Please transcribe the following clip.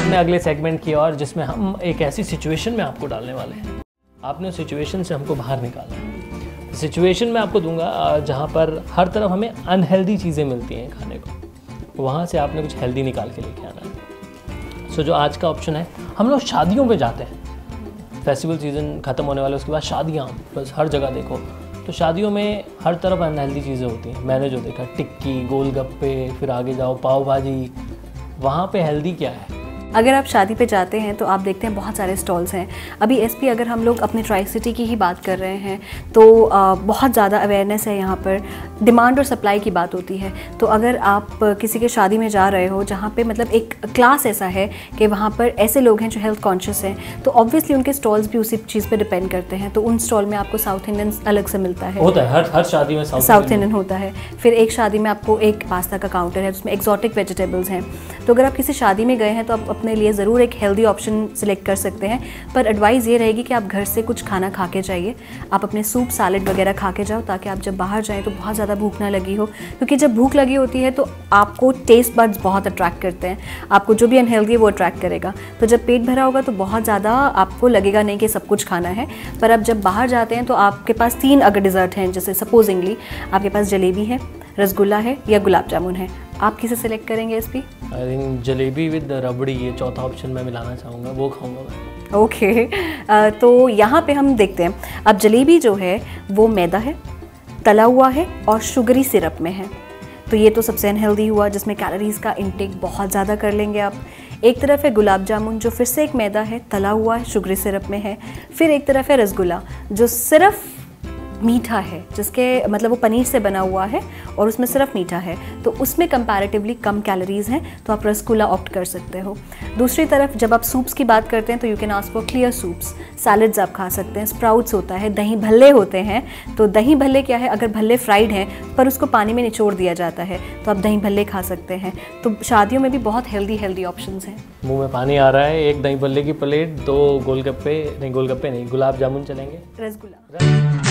अपने अगले सेगमेंट की ओर, जिसमें हम एक ऐसी सिचुएशन में आपको डालने वाले हैं। आपने उस सिचुएशन से हमको बाहर निकालना है। सिचुएशन में आपको दूंगा जहाँ पर हर तरफ हमें अनहेल्दी चीज़ें मिलती हैं खाने को, वहाँ से आपने कुछ हेल्दी निकाल के लेके आना है। सो जो आज का ऑप्शन है, हम लोग शादियों पे जाते हैं, फेस्टिवल सीज़न ख़त्म होने वाले उसके बाद शादियाँ, बस हर जगह देखो तो शादियों में हर तरफ अनहेल्दी चीज़ें होती हैं। मैंने जो देखा टिक्की, गोलगप्पे, फिर आगे जाओ पाव भाजी, वहाँ पे हेल्दी क्या है? अगर आप शादी पे जाते हैं तो आप देखते हैं बहुत सारे स्टॉल्स हैं। अभी एसपी अगर हम लोग अपने ट्राई सिटी की ही बात कर रहे हैं तो बहुत ज़्यादा अवेयरनेस है यहाँ पर, डिमांड और सप्लाई की बात होती है। तो अगर आप किसी के शादी में जा रहे हो जहाँ पे मतलब एक क्लास ऐसा है कि वहाँ पर ऐसे लोग हैं जो हेल्थ कॉन्शियस हैं, तो ऑब्वियसली उनके स्टॉल्स भी उसी चीज़ पर डिपेंड करते हैं। तो उन स्टॉल में आपको साउथ इंडियन अलग से मिलता है, होता है हर शादी में साउथ इंडियन होता है। फिर एक शादी में आपको एक पास्ता का काउंटर है जिसमें एक्जॉटिक वेजिटेबल्स हैं। तो अगर आप किसी शादी में गए हैं तो आप अपने लिए ज़रूर एक हेल्दी ऑप्शन सिलेक्ट कर सकते हैं, पर एडवाइस ये रहेगी कि आप घर से कुछ खाना खा के जाइए। आप अपने सूप सैलेड वगैरह खा के जाओ ताकि आप जब बाहर जाएं तो बहुत ज़्यादा भूख ना लगी हो, क्योंकि जब भूख लगी होती है तो आपको टेस्ट बड्स बहुत अट्रैक्ट करते हैं, आपको जो भी अनहेल्दी है वो अट्रैक्ट करेगा। तो जब पेट भरा होगा तो बहुत ज़्यादा आपको लगेगा नहीं कि सब कुछ खाना है। पर अब जब बाहर जाते हैं तो आपके पास 3 अगर डिज़र्ट हैं, जैसे सपोजिंगली आपके पास जलेबी है, रसगुल्ला है या गुलाब जामुन है, आप किसे सिलेक्ट करेंगे SP? I think jalebi with rabri, ये चौथा ऑप्शन मैं मिलाना चाहूँगा, वो खाऊंगा मैं। ओके, तो यहाँ पे हम देखते हैं। अब जलेबी जो है वो मैदा है, तला हुआ है और शुगरी सिरप में है, तो ये तो सबसे अनहेल्दी हुआ, जिसमें कैलोरीज़ का इंटेक बहुत ज़्यादा कर लेंगे आप। एक तरफ है गुलाब जामुन जो फिर से एक मैदा है, तला हुआ है, शुगरी सिरप में है। फिर एक तरफ है रसगुल्ला जो सिर्फ मीठा है, जिसके मतलब वो पनीर से बना हुआ है और उसमें सिर्फ मीठा है, तो उसमें कंपैरेटिवली कम कैलोरीज़ हैं, तो आप रसगुल्ला ऑप्ट कर सकते हो। दूसरी तरफ जब आप सूप्स की बात करते हैं तो you can ask for clear soups, salads आप खा सकते हैं, स्प्राउट्स होता है, दही भल्ले होते हैं। तो दही भल्ले क्या है, अगर भल्ले फ्राइड हैं पर उसको पानी में निचोड़ दिया जाता है तो आप दही भल्ले खा सकते हैं। तो शादियों में भी बहुत हेल्दी ऑप्शंस हैं। मुंह में पानी आ रहा है। एक दही भल्ले की प्लेट, 2 गोलगप्पे नहीं, गुलाब जामुन चलेंगे, रसगुल्ला।